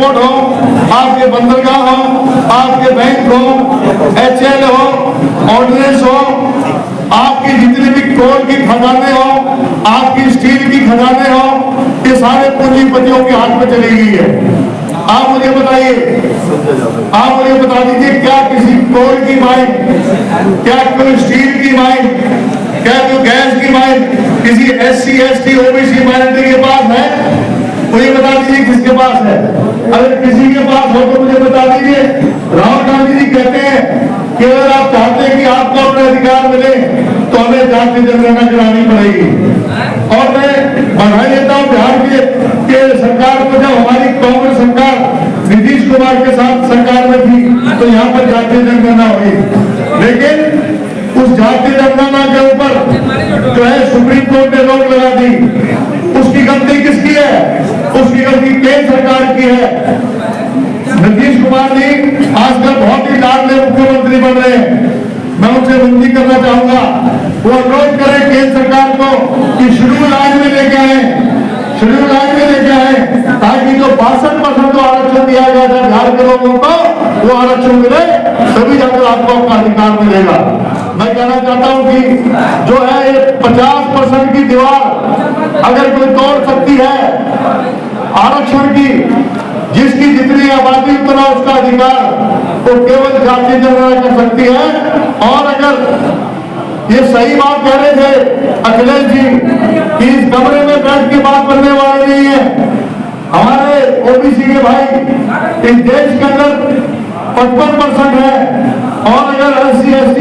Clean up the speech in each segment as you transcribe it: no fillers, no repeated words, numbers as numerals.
Airport हो, आपके बंदरगाह हो, आपके बैंक हो, HL हो, ऑर्डिनेंस हो, आपकी जितने भी कोल की खजाने हो, आपकी स्टील की खजाने हो, ये सारे पूंजीपतियों के हाथ में चली गई है। आप मुझे बताइए, आप मुझे बता दीजिए, क्या किसी कोल की माइन, क्या कोई स्टील की माइन, क्या कोई गैस की माइन किसी SC ST OBC माइनॉरिटी के पास है? मुझे बता दीजिए किसके पास है। अगर किसी के पास हो तो मुझे बता दीजिए। राहुल गांधी जी कहते हैं कि अगर आप चाहते हैं कि आपको अपने अधिकार मिले तो हमें जाति जनगणना करानी पड़ेगी। और मैं बधाई देता हूं बिहार के सरकार को, जब हमारी कांग्रेस सरकार नीतीश कुमार के साथ सरकार में थी तो यहाँ पर जाति जनगणना हुई, लेकिन उस जाति जनगणना के ऊपर जो है सुप्रीम कोर्ट ने रोक लगा दी। उसकी गलती किसकी है? उसकी गलती केंद्र सरकार की है। नीतीश कुमार जी आजकल बहुत ही लाडले मुख्यमंत्री बन रहे हैं। मैं उनसे विनती करना चाहूंगा, वो अनुरोध करें केंद्र सरकार को कि शेड्यूल आइन में लेके आए, शेड्यूल आइन में लेके आए, ताकि जो 62% आरक्षण दिया गया था बिहार के लोगों को, वो आरक्षण मिले, तभी जाकर आपको अपना अधिकार मिलेगा। मैं कहना चाहता हूं कि जो है ये 50% की दीवार अगर कोई तोड़ सकती है आरक्षण की, जिसकी जितनी आबादी उतना उसका अधिकार, वो केवल जाति जनगणना कर सकती है। और अगर ये सही बात कह रहे थे अखिलेश जी कि इस कमरे में बैठ के बात करने वाले नहीं है, हमारे OBC के भाई इस देश के अंदर 55% है, और अगर SC ST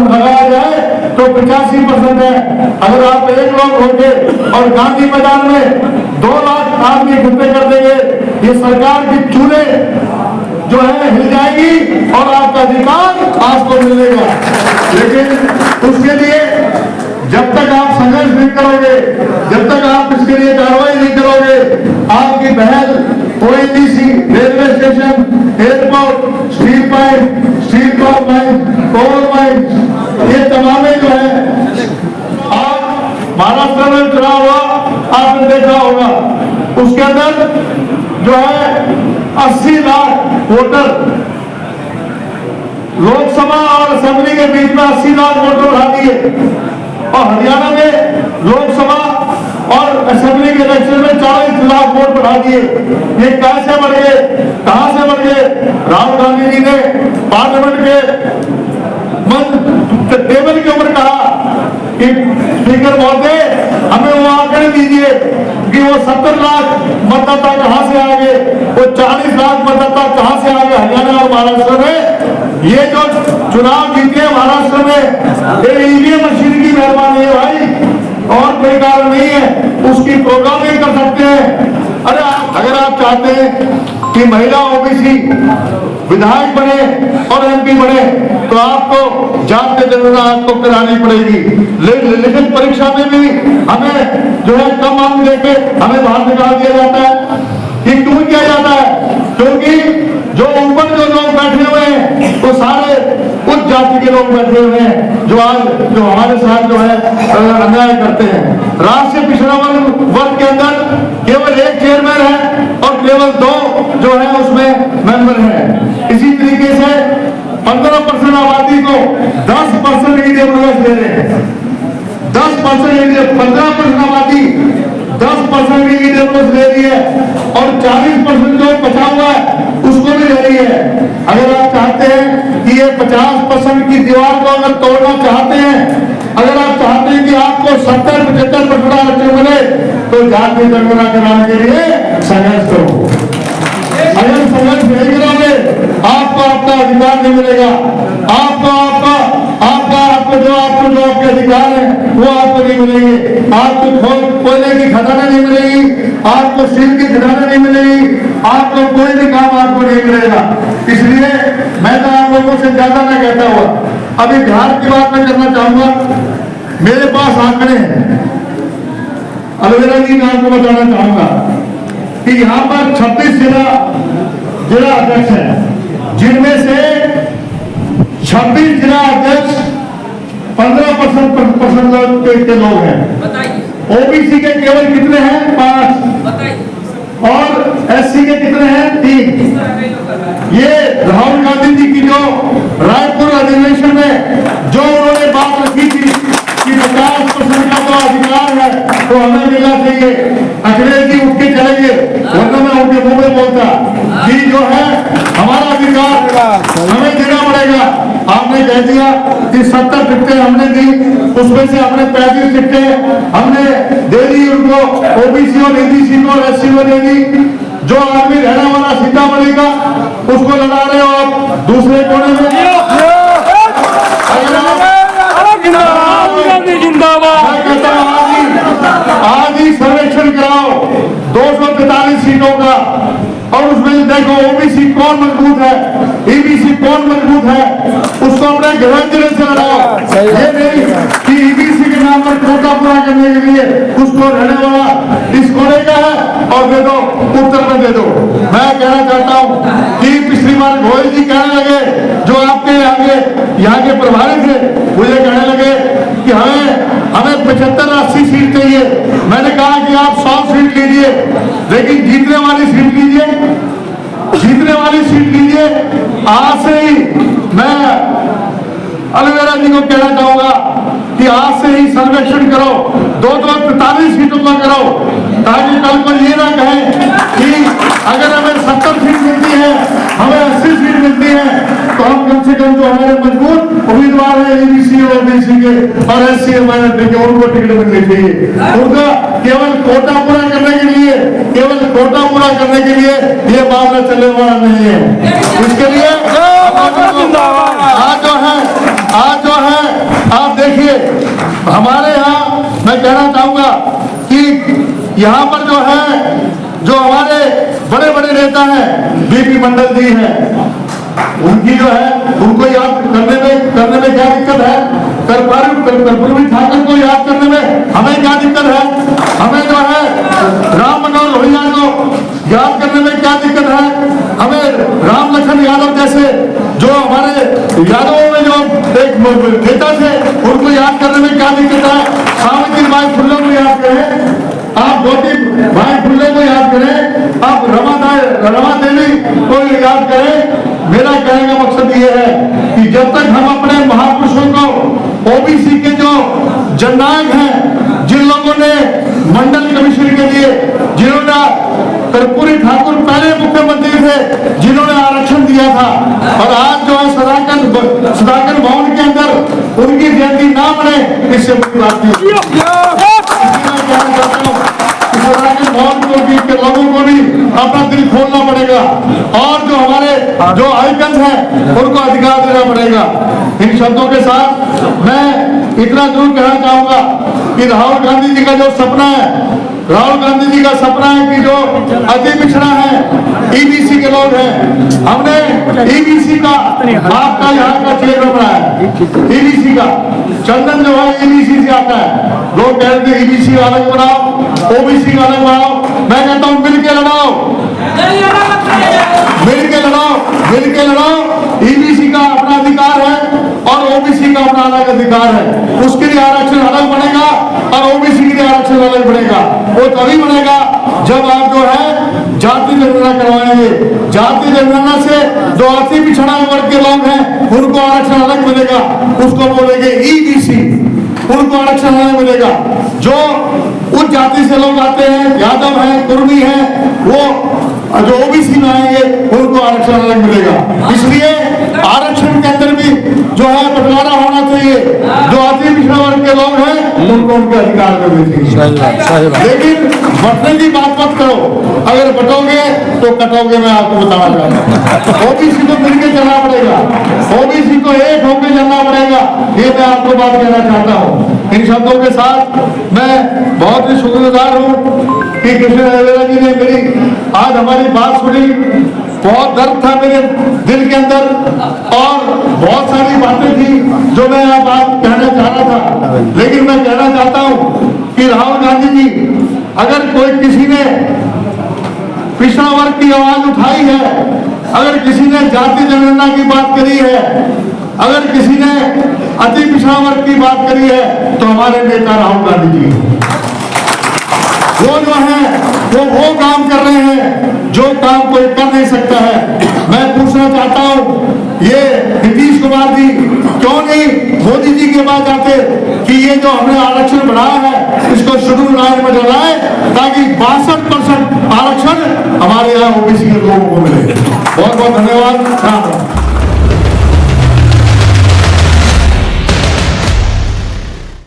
लगाया जाए तो 85% है। अगर आप एक लोग होंगे और गांधी मैदान में 2 लाख आदमी इकट्ठे कर देंगे, ये सरकार की चूल्हे जो है हिल जाएगी और आपका अधिकार आपको मिलेगा। लेकिन उसके लिए जब तक आप संघर्ष नहीं करोगे, जब तक आप इसके लिए कार्रवाई नहीं करोगे, आपकी पहल ONGC, railway station, airport, steel pipeline, coal mine, ये तमाम जो है, आप महाराष्ट्र में चुनाव हुआ, आपने देखा होगा, उसके अंदर जो है 80 लाख वोटर, लोकसभा और असेंबली के बीच में 80 लाख वोटर बढ़ा दिए। और हरियाणा में लोकसभा और असेंबली के इलेक्शन में 40 लाख वोट बढ़ा दिए। ये कैसे बढ़ गए, कहां से बढ़ गए? राहुल गांधी जी ने पार्लियामेंट के टेबल के ऊपर कहा कि स्पीकर महोदय हमें वो आंकड़े दीजिए कि वो 70 लाख मतदाता कहां से आ गए, वो 40 लाख मतदाता कहां से आ गए हरियाणा और महाराष्ट्र में। ये जो चुनाव जीते महाराष्ट्र में, ये ईवीएम मशीन की मेहरबानी है भाई, और कोई कारण नहीं है। उसकी प्रोग्रामिंग कर सकते हैं। अरे अगर आप चाहते हैं कि महिला OBC विधायक बने और MP बने तो आपको जाति जनगणना आपको करानी पड़ेगी। लिखित परीक्षा में भी हमें जो है कम अंक देके हमें बाहर निकाल दिया जाता है। ये क्यों किया जाता है? क्योंकि जो ऊपर जो लोग बैठे हुए हैं वो सारे उच्च जाति के लोग बैठे हुए हैं, जो हमारे साथ जो है अन्याय करते हैं। राष्ट्रीय पिछड़ा वर्ग के अंदर केवल 1 चेयरमैन है और केवल 2 जो है उसमें मेंबर हैं। इसी तरीके से 15% आबादी को 10% EWS दे रहे हैं। 10% 15% आबादी 10% EWS ले रही है और 40% जो बचा हुआ है उसको भी ले रही है। अगर आप चाहते हैं कि ये 50% की दीवार को अगर तोड़ना चाहते हैं, अगर आप चाहते हैं कि आपको 70-75% आरक्षण मिले तो जाति जनगणना कराने के लिए संघर्ष करो। अगर संघर्ष नहीं करोगे आपको आपका अधिकार नहीं मिलेगा। आपको जो आपके अधिकार है वो आपको नहीं मिलेंगे। आपको कोयले की खदानें नहीं मिलेगी, आपको स्टील की खदानें नहीं मिलेगी, आपको कोई भी काम आपको नहीं मिलेगा। इसलिए मैं तो आप लोगों से ज्यादा ना कहता हुआ अभी बिहार की बात मैं करना चाहूंगा। मेरे पास आंकड़े हैं, अलवेरा जी मैं आपको बताना चाहूंगा कि यहाँ पर 26 जिला अध्यक्ष हैं, जिनमें से 26 जिला अध्यक्ष 15% के लोग हैं। OBC के केवल कितने हैं? 5। और SC के ये कितने हैं? 3। ये राहुल गांधी जी की जो रायपुर अधिवेशन में जो उन्होंने बात रखी थी कि 50% का तो अधिकार है तो हमें मिलना चाहिए, अखिलेश जी उठ के चले गए, वरना मैं उनके मुंह में बोलता कि जो है हमारा अधिकार हमें देना पड़ेगा। आपने कह दिया कि 70 टिकटें हमने दी, उसमें से हमने 35 टिकटें हमने दे दी उनको, ओबीसी और एबीसी को और एससी को दे दी। जो आदमी रहने वाला सीधा बनेगा उसको लड़ा रहे हो आप दूसरे कोने में। आज ही सर्वेक्षण कराओ 243 सीटों का, और उसमें देखो ओबीसी कौन मजबूत है, ईबीसी कौन मजबूत है, उसको अपने गृह जिले से लड़ाओ। ये नहीं कि ईबीसी के नाम पर कोटा पूरा करने के लिए उसको रहने वाला इस कोने का है और दे दो, उत्तर में दे दो। मैं कहना चाहता हूँ कि पिछली बार गोयल जी कहने लगे, जो आपके यहाँ के प्रभारी थे, मुझे कहने लगे कि हमें 75-80 सीट चाहिए। मैंने कहा कि आप 100 सीट लीजिए, लेकिन जीतने वाली सीट लीजिए, जीतने वाली सीट लीजिए। आज से ही मैं अलवेरा जी को कहना चाहूंगा कि आज से ही सर्वेक्षण करो, 243 सीटों का करो, ताकि कल को ये ना कहें कि अगर हमें 70 सीट मिलती है, हमें 80 सीट मिलती है, तो हम कम से कम जो हमारे मजबूत उम्मीदवार है ईबीसी और ओबीसी के और एससी माइनॉरिटी के, उनको टिकट मिलनी चाहिए। उनका केवल कोटा पूरा करने के लिए, केवल कोटा पूरा करने के लिए ये मामला चलने वाला नहीं है। इसके लिए आज जो है आप देखिए, हमारे यहाँ मैं कहना चाहूंगा कि यहाँ पर जो है, जो हमारे बड़े बड़े नेता हैं, बीपी मंडल जी हैं, उनकी जो है उनको याद करने में क्या दिक्कत है? कर्पूरी ठाकुर को याद करने में हमें क्या दिक्कत है? हमें जो है राम मनोहर लोहिया को याद करने में क्या दिक्कत है? हमें राम लखन यादव जैसे जो हमारे यादवों में जो एक नेता थे, उनको याद करने में क्या दिक्कत है? सावित्री बाई फुल्ले को याद करें, आप ज्योति भाई फुल्ले को याद करें, आप रमा देवी को याद करें। मेरा कहने का मकसद ये है कि जब तक हम अपने महापुरुषों को, ओबीसी के जो जननायक हैं, जिन लोगों ने मंडल कमीशन के लिए, जिन्होंने कर्पूरी ठाकुर पहले मुख्यमंत्री थे, जिन्होंने आरक्षण दिया था, और आज जो है सुधाकर भवन के अंदर उनकी जयंती ना बने, इससे बड़ी बात नहीं। के लोगों को भी अपना दिल खोलना पड़ेगा, और जो हमारे जो आइकन हैं उनको अधिकार देना पड़ेगा। इन शब्दों के साथ मैं इतना जरूर कहना चाहूंगा कि राहुल गांधी जी का जो सपना है, राहुल गांधी जी का सपना है कि जो अति पिछड़ा है, ईबीसी के लोग हैं, हमने ईबीसी का आपका यहाँ का चेहरा बनाया है, ईबीसी का चंदन जो है ईबीसी से आता है। लोग कहते हैं ईबीसी अलग बनाओ, ओबीसी अलग बनाओ, मैं कहता हूँ मिलके लड़ाओ, मिलके लड़ाओ, मिलके लड़ाओ। ईबीसी का अपना अधिकार है और ओबीसी का अपना अलग अधिकार है, उसके लिए आरक्षण अलग बनेगा और ओबीसी के लिए आरक्षण अलग बनेगा। वो तभी बनेगा जब आप जो है जाति जनगणना करवाएंगे। जाति जनगणना से जो अति पिछड़ा वर्ग के लोग हैं उनको आरक्षण अलग मिलेगा, उसको बोलेंगे ईबीसी, उनको आरक्षण अलग मिलेगा। जो उस जाति से लोग आते हैं, यादव हैं, कुर्मी हैं, वो जो ओबीसी में आएंगे उनको आरक्षण अलग मिलेगा। इसलिए आरक्षण के अंदर भी जो है बंटवारा होना चाहिए। जो अति पिछड़ा वर्ग के लोग हैं उनको उनके अधिकार मिलने चाहिए, लेकिन बंटने की बात मत करो। अगर बटोगे तो कटोगे, मैं आपको बताना चाहता हूँ। ओबीसी को मिलकर चलना पड़ेगा, ओबीसी को एक होकर चलना पड़ेगा, ये मैं आपको बात कहना चाहता हूँ। इन शब्दों के साथ मैं बहुत ही शुक्रगुजार हूँ कि कृष्ण अलवेरा जी ने मेरी आज हमारी बात सुनी। बहुत दर्द था मेरे दिल के अंदर और बहुत सारी बातें थी जो मैं आप कहना चाह रहा था, लेकिन मैं कहना चाहता हूँ कि राहुल गांधी जी, अगर कोई किसी ने पिछड़ा वर्ग की आवाज उठाई है, अगर किसी ने जाति जनगणना की बात करी है, अगर किसी ने अति पिछड़ा वर्ग की बात करी है, तो हमारे नेता राहुल गांधी जी। वो जो है वो काम कर रहे हैं जो काम कोई कर नहीं सकता है। मैं पूछना चाहता हूं ये नीतीश कुमार जी क्यों नहीं मोदी जी के पास जाते कि ये जो हमने आरक्षण बढ़ाया है इसको शेड्यूल लाइन में डलाए ताकि 62% आरक्षण हमारे यहाँ ओबीसी के लोगों को मिले। बहुत बहुत धन्यवाद।